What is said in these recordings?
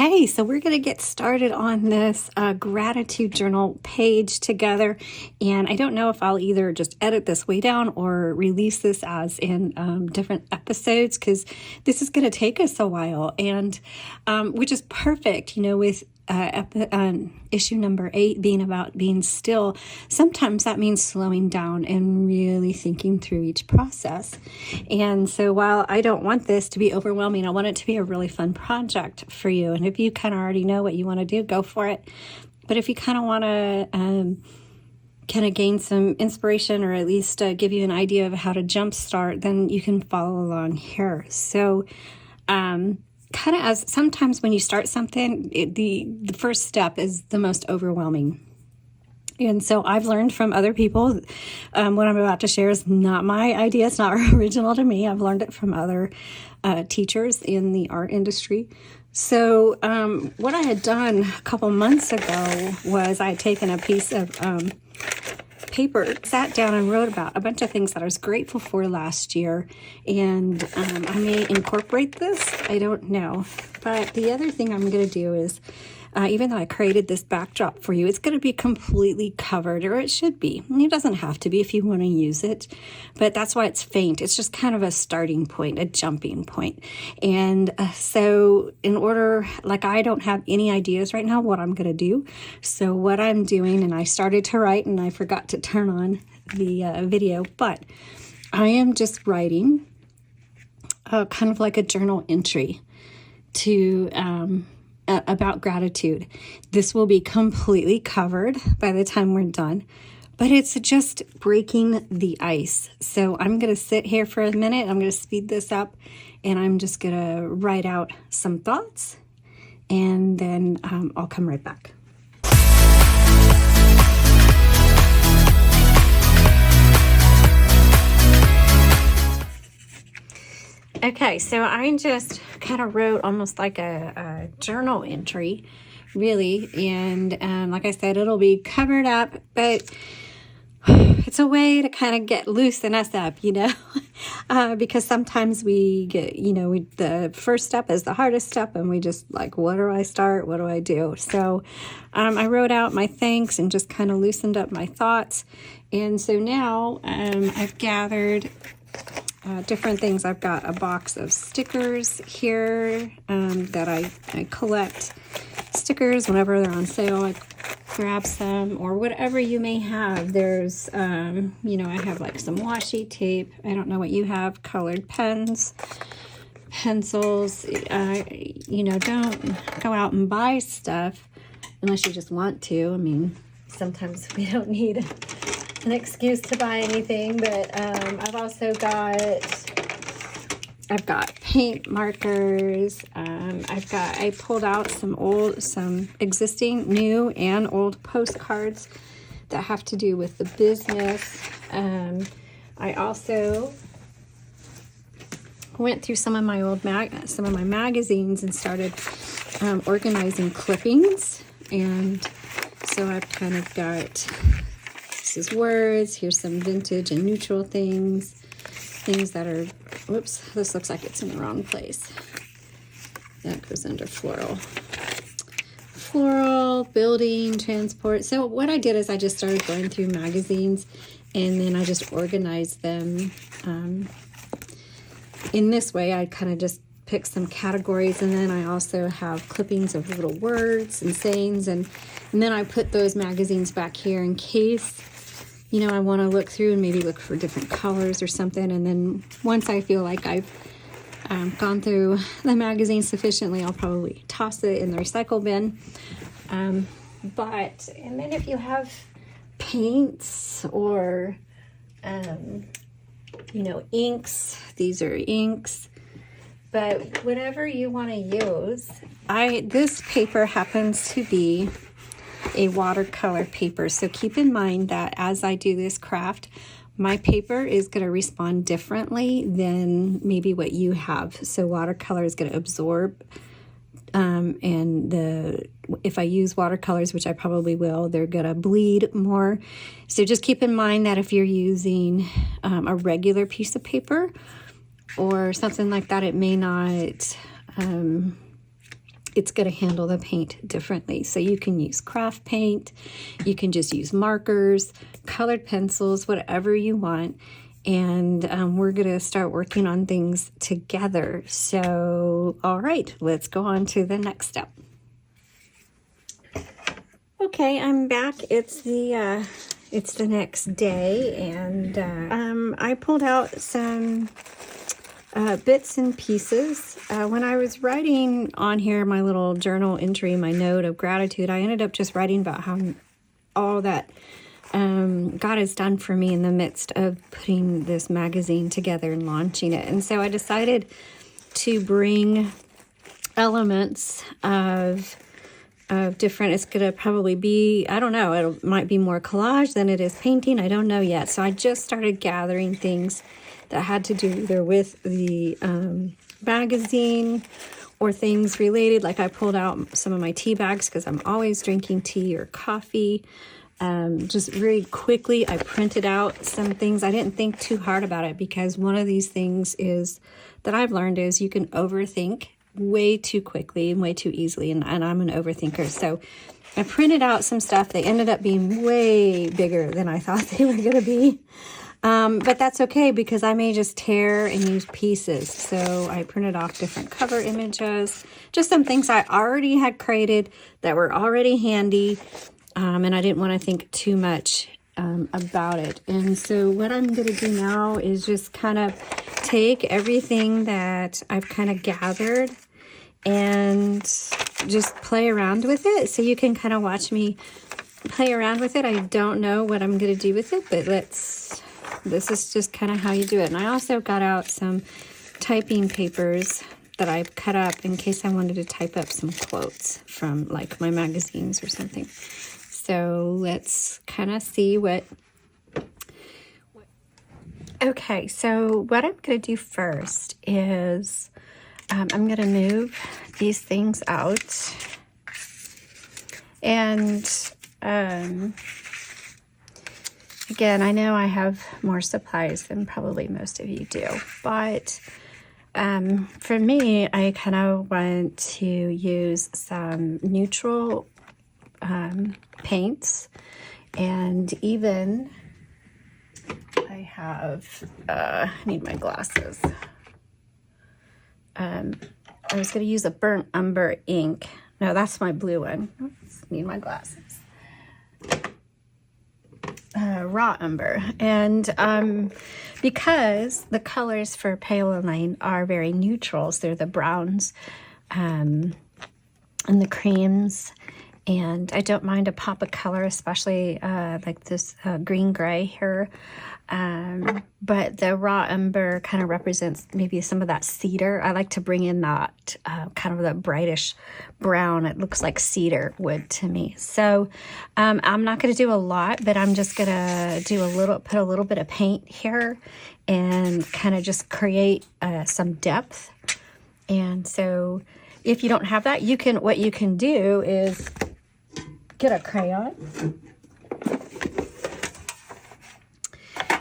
Okay, so we're going to get started on this gratitude journal page together. And I don't know if I'll either just edit this way down or release this as in different episodes, because this is going to take us a while, and which is perfect, with issue number 8 being about being still. Sometimes that means slowing down and really thinking through each process. And so while I don't want this to be overwhelming, I want it to be a really fun project for you. And if you kind of already know what you want to do, go for it. But if you kind of want to kind of gain some inspiration, or at least give you an idea of how to jumpstart, then you can follow along here. So kind of as sometimes when you start something, the first step is the most overwhelming. And so I've learned from other people, what I'm about to share is not my idea. It's not original to me. I've learned it from other teachers in the art industry. So what I had done a couple months ago was I had taken a piece of paper, sat down and wrote about a bunch of things that I was grateful for last year. And I may incorporate this, I don't know. But the other thing I'm going to do is, even though I created this backdrop for you, it's going to be completely covered, or it should be. It doesn't have to be if you want to use it, but that's why it's faint. It's just kind of a starting point, a jumping point. And so in order, I don't have any ideas right now what I'm going to do. So what I'm doing, and I started to write and I forgot to turn on the video, but I am just writing kind of like a journal entry to about gratitude. This will be completely covered by the time we're done, but it's just breaking the ice. So I'm going to sit here for a minute. I'm going to speed this up, and I'm just going to write out some thoughts, and then I'll come right back. Okay, so I just kind of wrote almost like a journal entry, really. And like I said, it'll be covered up, but it's a way to kind of loosen us up, because sometimes we get, the first step is the hardest step, and we just what do I start? What do I do? So I wrote out my thanks and just kind of loosened up my thoughts. And so now I've gathered different things. I've got a box of stickers here that I collect. Stickers, whenever they're on sale, I grab some, or whatever you may have. There's, I have some washi tape. I don't know what you have. Colored pens, pencils. Don't go out and buy stuff unless you just want to. I mean, sometimes we don't need an excuse to buy anything, but I've got paint markers. I pulled out some existing, new and old postcards that have to do with the business. I also went through some of my magazines and started organizing clippings. And so I've kind of got, this is words, here's some vintage and neutral things that are, whoops, this looks like it's in the wrong place. That goes under floral, building, transport. So what I did is I just started going through magazines, and then I just organized them. In this way, I kind of just pick some categories, and then I also have clippings of little words and sayings, and then I put those magazines back here in case I want to look through and maybe look for different colors or something. And then once I feel like I've gone through the magazine sufficiently, I'll probably toss it in the recycle bin. And then if you have paints or, inks, these are inks, but whatever you want to use. This paper happens to be a watercolor paper. So keep in mind that as I do this craft, my paper is going to respond differently than maybe what you have. So watercolor is going to absorb, if I use watercolors, which I probably will, they're going to bleed more. So just keep in mind that if you're using a regular piece of paper or something like that, it may not it's going to handle the paint differently. So you can use craft paint, you can just use markers, colored pencils, whatever you want. And we're going to start working on things together. So, all right, let's go on to the next step. Okay, I'm back. It's the next day, and I pulled out some bits and pieces. When I was writing on here my little journal entry, my note of gratitude, I ended up just writing about how all that God has done for me in the midst of putting this magazine together and launching it. And so I decided to bring elements of different, it's going to probably be, I don't know, it might be more collage than it is painting. I don't know yet. So I just started gathering things that had to do either with the magazine or things related. Like I pulled out some of my tea bags because I'm always drinking tea or coffee. Just very quickly, I printed out some things. I didn't think too hard about it because one of these things is that I've learned is you can overthink way too quickly and way too easily. And I'm an overthinker. So I printed out some stuff. They ended up being way bigger than I thought they were going to be. But that's okay because I may just tear and use pieces. So I printed off different cover images, just some things I already had created that were already handy. And I didn't want to think too much about it. And so what I'm going to do now is just kind of take everything that I've kind of gathered and just play around with it. So you can kind of watch me play around with it. I don't know what I'm going to do with it, but this is just kind of how you do it. And I also got out some typing papers that I've cut up in case I wanted to type up some quotes from like my magazines or something. So let's kind of see what. Okay, so what I'm going to do first is I'm going to move these things out. And again, I know I have more supplies than probably most of you do, but for me, I kind of want to use some neutral paints, and even I have I need my glasses. I was going to use a burnt umber ink. No, that's my blue one. Oops, need my glasses. Raw umber, and because the colors for Paola are very neutrals, they're the browns and the creams. And I don't mind a pop of color, especially like this green-gray here. But the raw umber kind of represents maybe some of that cedar. I like to bring in that kind of that brightish brown. It looks like cedar wood to me. So I'm not going to do a lot, but I'm just going to do put a little bit of paint here and kind of just create some depth. And so if you don't have that, what you can do is get a crayon.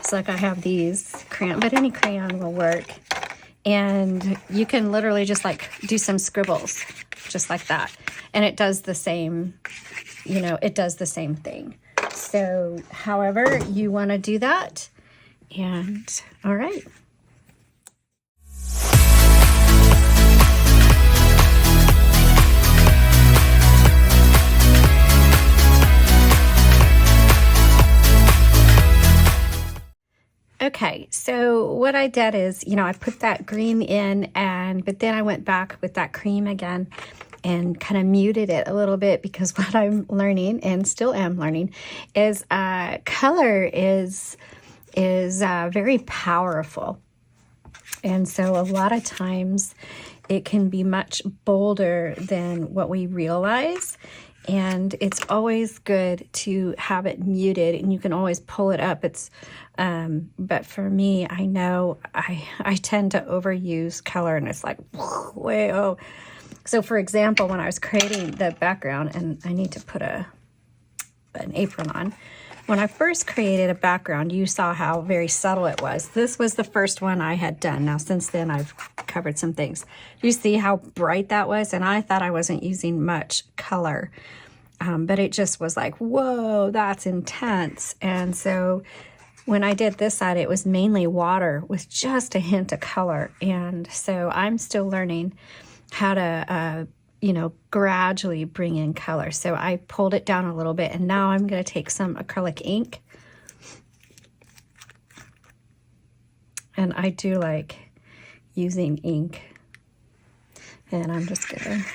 So like I have these crayon, but any crayon will work. And you can literally just like do some scribbles just like that. And it does the same, it does the same thing. So however you want to do that. And all right. Okay, so what I did is, I put that green in, but then I went back with that cream again and kind of muted it a little bit, because what I'm learning, and still am learning, is color is very powerful. And so a lot of times it can be much bolder than what we realize. And it's always good to have it muted, and you can always pull it up. But for me, I know I tend to overuse color, and it's like, way, oh. So for example, when I was creating the background, and I need to put an apron on, when I first created a background, you saw how very subtle it was. This was the first one I had done. Now, since then, I've covered some things. You see how bright that was? And I thought I wasn't using much color, but it just was like, whoa, that's intense. And so when I did this side, it was mainly water with just a hint of color. And so I'm still learning how to, gradually bring in color. So I pulled it down a little bit, and now I'm going to take some acrylic ink. And I do like using ink. And I'm just going to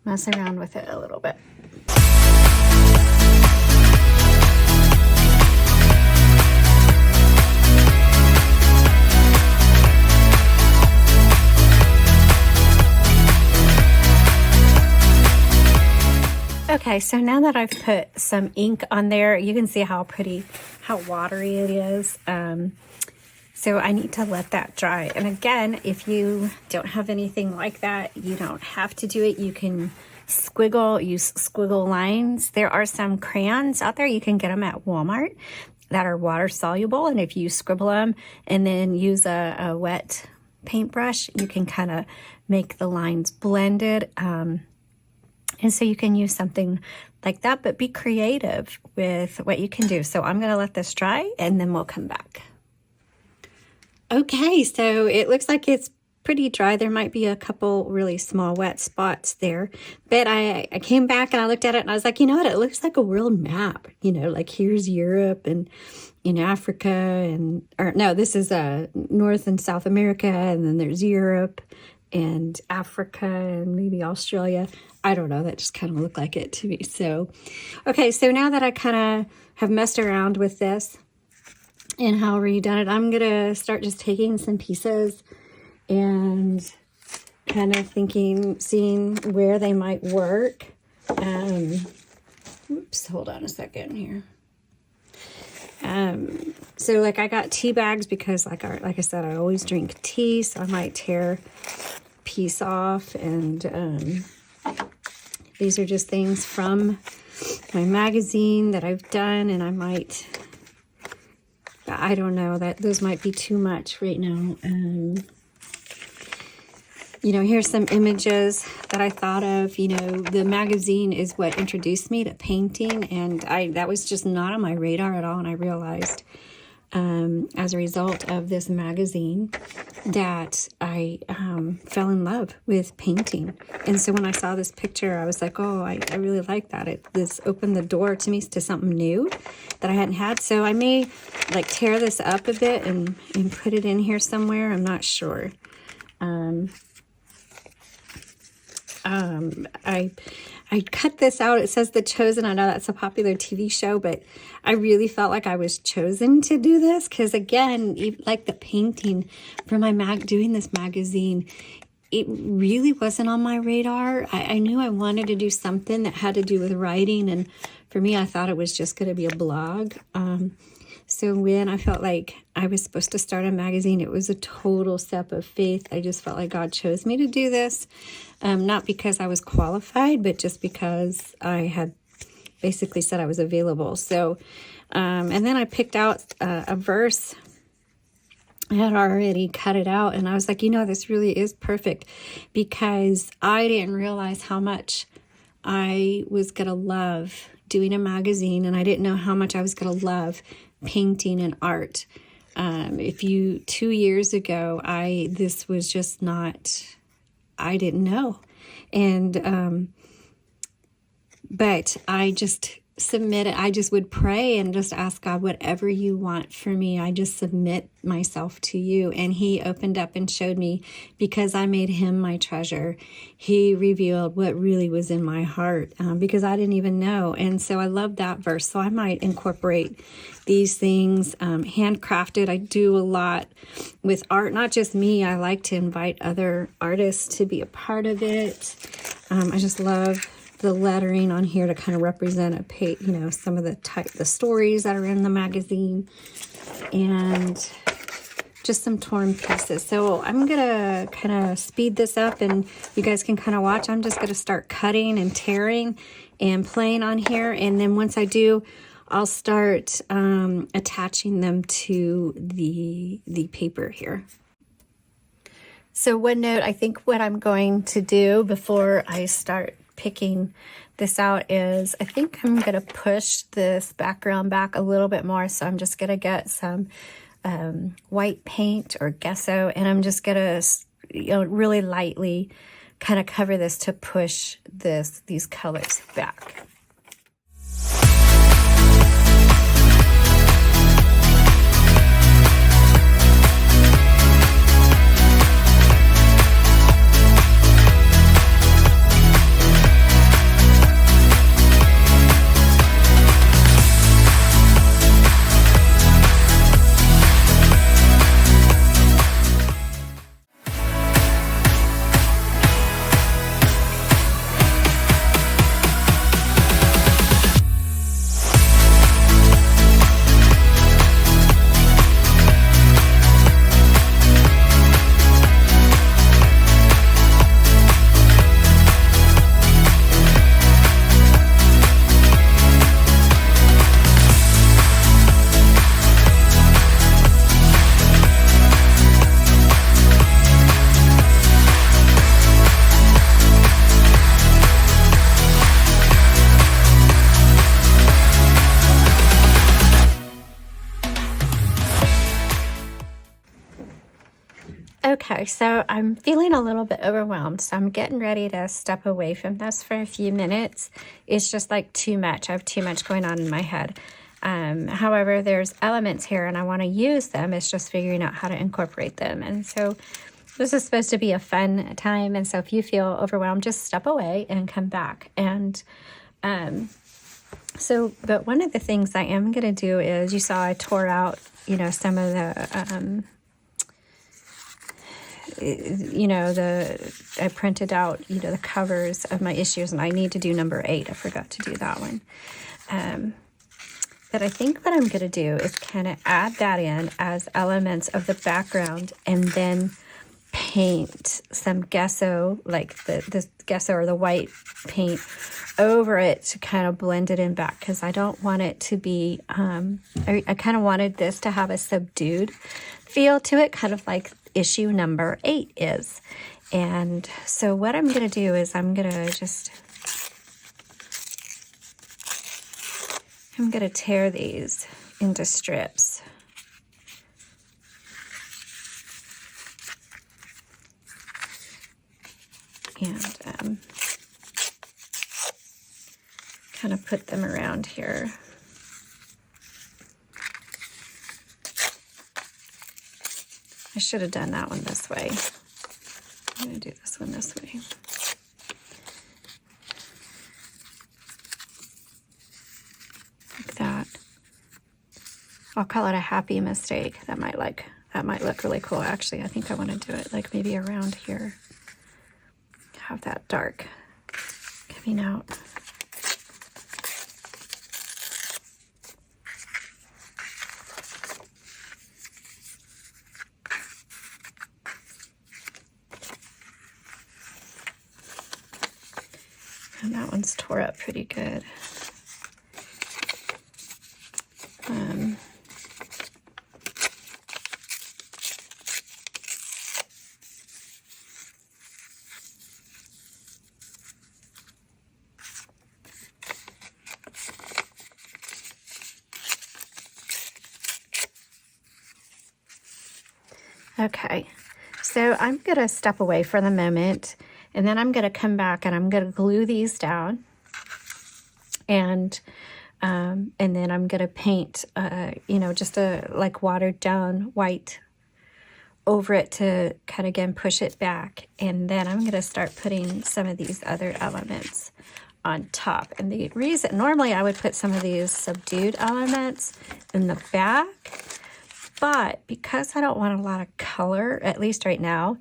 mess around with it a little bit. Okay, so now that I've put some ink on there, you can see how pretty, how watery it is. So I need to let that dry. And again, if you don't have anything like that, you don't have to do it. You can use squiggle lines. There are some crayons out there. You can get them at Walmart that are water soluble. And if you scribble them and then use a wet paintbrush, you can kind of make the lines blended. And so you can use something like that, but be creative with what you can do. So I'm going to let this dry and then we'll come back. Okay, so it looks like it's pretty dry. There might be a couple really small wet spots there, but I came back and I looked at it and I was like, you know what? It looks like a world map, like here's Europe and Africa this is North and South America, and then there's Europe and Africa and maybe Australia. I don't know, that just kind of looked like it to me. So, okay, so now that I kind of have messed around with this and how redone it, I'm going to start just taking some pieces and kind of seeing where they might work. Oops, hold on a second here. So like I got tea bags because like I said, I always drink tea, so I might tear a piece off, and these are just things from my magazine that I've done, and I don't know, that those might be too much right now. Here's some images that I thought of. The magazine is what introduced me to painting, and that was just not on my radar at all. And I realized as a result of this magazine that I fell in love with painting. And so when I saw this picture, I was like, oh, I really like that. This opened the door to me to something new that I hadn't had. So I may tear this up a bit and put it in here somewhere. I'm not sure. I cut this out. It says The Chosen. I know that's a popular TV show, but I really felt like I was chosen to do this because, again, like the painting for doing this magazine, it really wasn't on my radar. I knew I wanted to do something that had to do with writing, and for me, I thought it was just going to be a blog. So when I felt like I was supposed to start a magazine, it was a total step of faith. I just felt like God chose me to do this, not because I was qualified, but just because I had basically said I was available. So, and then I picked out a verse. I had already cut it out, and I was like, this really is perfect, because I didn't realize how much I was going to love doing a magazine, and I didn't know how much I was going to love painting and art. 2 years ago, this was just not, I didn't know. And, but I just submitted, I just would pray and just ask God, whatever you want for me, I just submit myself to you. And he opened up and showed me, because I made him my treasure. He revealed what really was in my heart, because I didn't even know. And so I love that verse. So I might incorporate these things, handcrafted. I do a lot with art, not just me. I like to invite other artists to be a part of it. I just love the lettering on here to kind of represent a page, some of the stories that are in the magazine, and just some torn pieces. So I'm gonna kind of speed this up and you guys can kind of watch. I'm just gonna start cutting and tearing and playing on here, and then once I do, I'll start attaching them to the paper here. So one note, I think what I'm going to do before I start picking this out is I think I'm going to push this background back a little bit more. So I'm just going to get some white paint or gesso, and I'm just going to, really lightly kind of cover this to push these colors back. Okay, so I'm feeling a little bit overwhelmed, so I'm getting ready to step away from this for a few minutes. It's just like too much. I have too much going on in my head. However, there's elements here and I want to use them. It's just figuring out how to incorporate them. And so this is supposed to be a fun time. And so if you feel overwhelmed, just step away and come back. And but one of the things I am going to do is, you saw I tore out, some of the, I printed out, the covers of my issues, and I need to do number 8. I forgot to do that one. But I think what I'm going to do is kind of add that in as elements of the background, and then paint some gesso, like the gesso or the white paint over it to kind of blend it in back, because I don't want it to be, I kind of wanted this to have a subdued feel to it, kind of like issue number 8 is. And so what I'm going to do is I'm going to tear these into strips. And kind of put them around here. I should have done that one this way. I'm going to do this one this way. Like that. I'll call it a happy mistake. That might look really cool. Actually, I think I want to do it like maybe around here. Have that dark coming out. And that one's tore up pretty good. Okay, so I'm going to step away for the moment, and then I'm going to come back and I'm going to glue these down, and then I'm going to paint, just a like watered down white over it to kind of again push it back, and then I'm going to start putting some of these other elements on top. And the reason, normally I would put some of these subdued elements in the back, but because I don't want a lot of color, at least right now,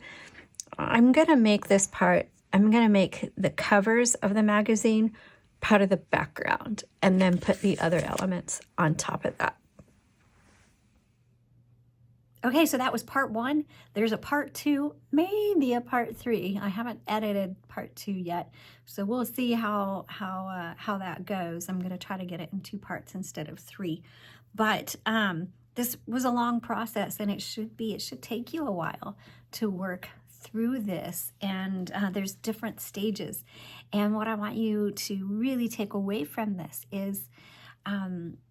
I'm going to make this part, I'm going to make the covers of the magazine part of the background, and then put the other elements on top of that. Okay, so that was part 1. There's a part 2, maybe a part 3. I haven't edited part 2 yet, so we'll see how that goes. I'm going to try to get it in 2 parts instead of 3. But this was a long process, and it should take you a while to work through this, and there's different stages. And what I want you to really take away from this is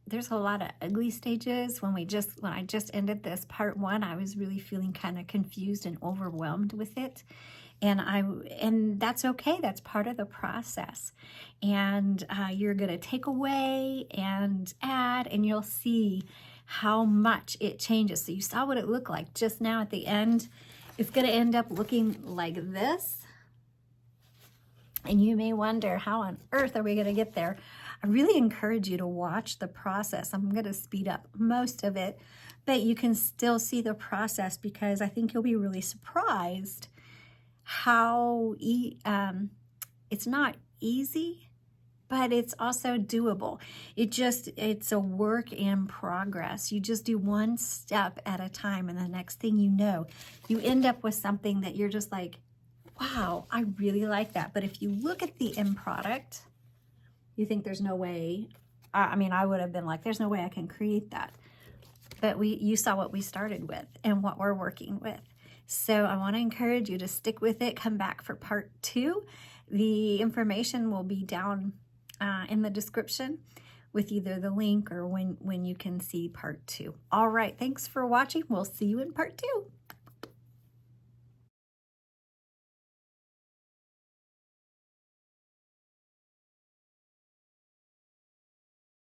there's a lot of ugly stages. When I just ended this part 1, I was really feeling kind of confused and overwhelmed with it. And that's okay. That's part of the process. And you're going to take away and add, and you'll see how much it changes. So you saw what it looked like just now at the end. It's going to end up looking like this. And you may wonder, how on earth are we going to get there? I really encourage you to watch the process. I'm going to speed up most of it, but you can still see the process, because I think you'll be really surprised how it's not easy, but it's also doable. It's a work in progress. You just do one step at a time, and the next thing you know, you end up with something that you're just like, wow, I really like that. But if you look at the end product, you think there's no way. I mean, I would have been like, there's no way I can create that. But you saw what we started with and what we're working with. So I want to encourage you to stick with it. Come back for part 2. The information will be down in the description with either the link or when you can see part 2. All right, thanks for watching. We'll see you in part 2.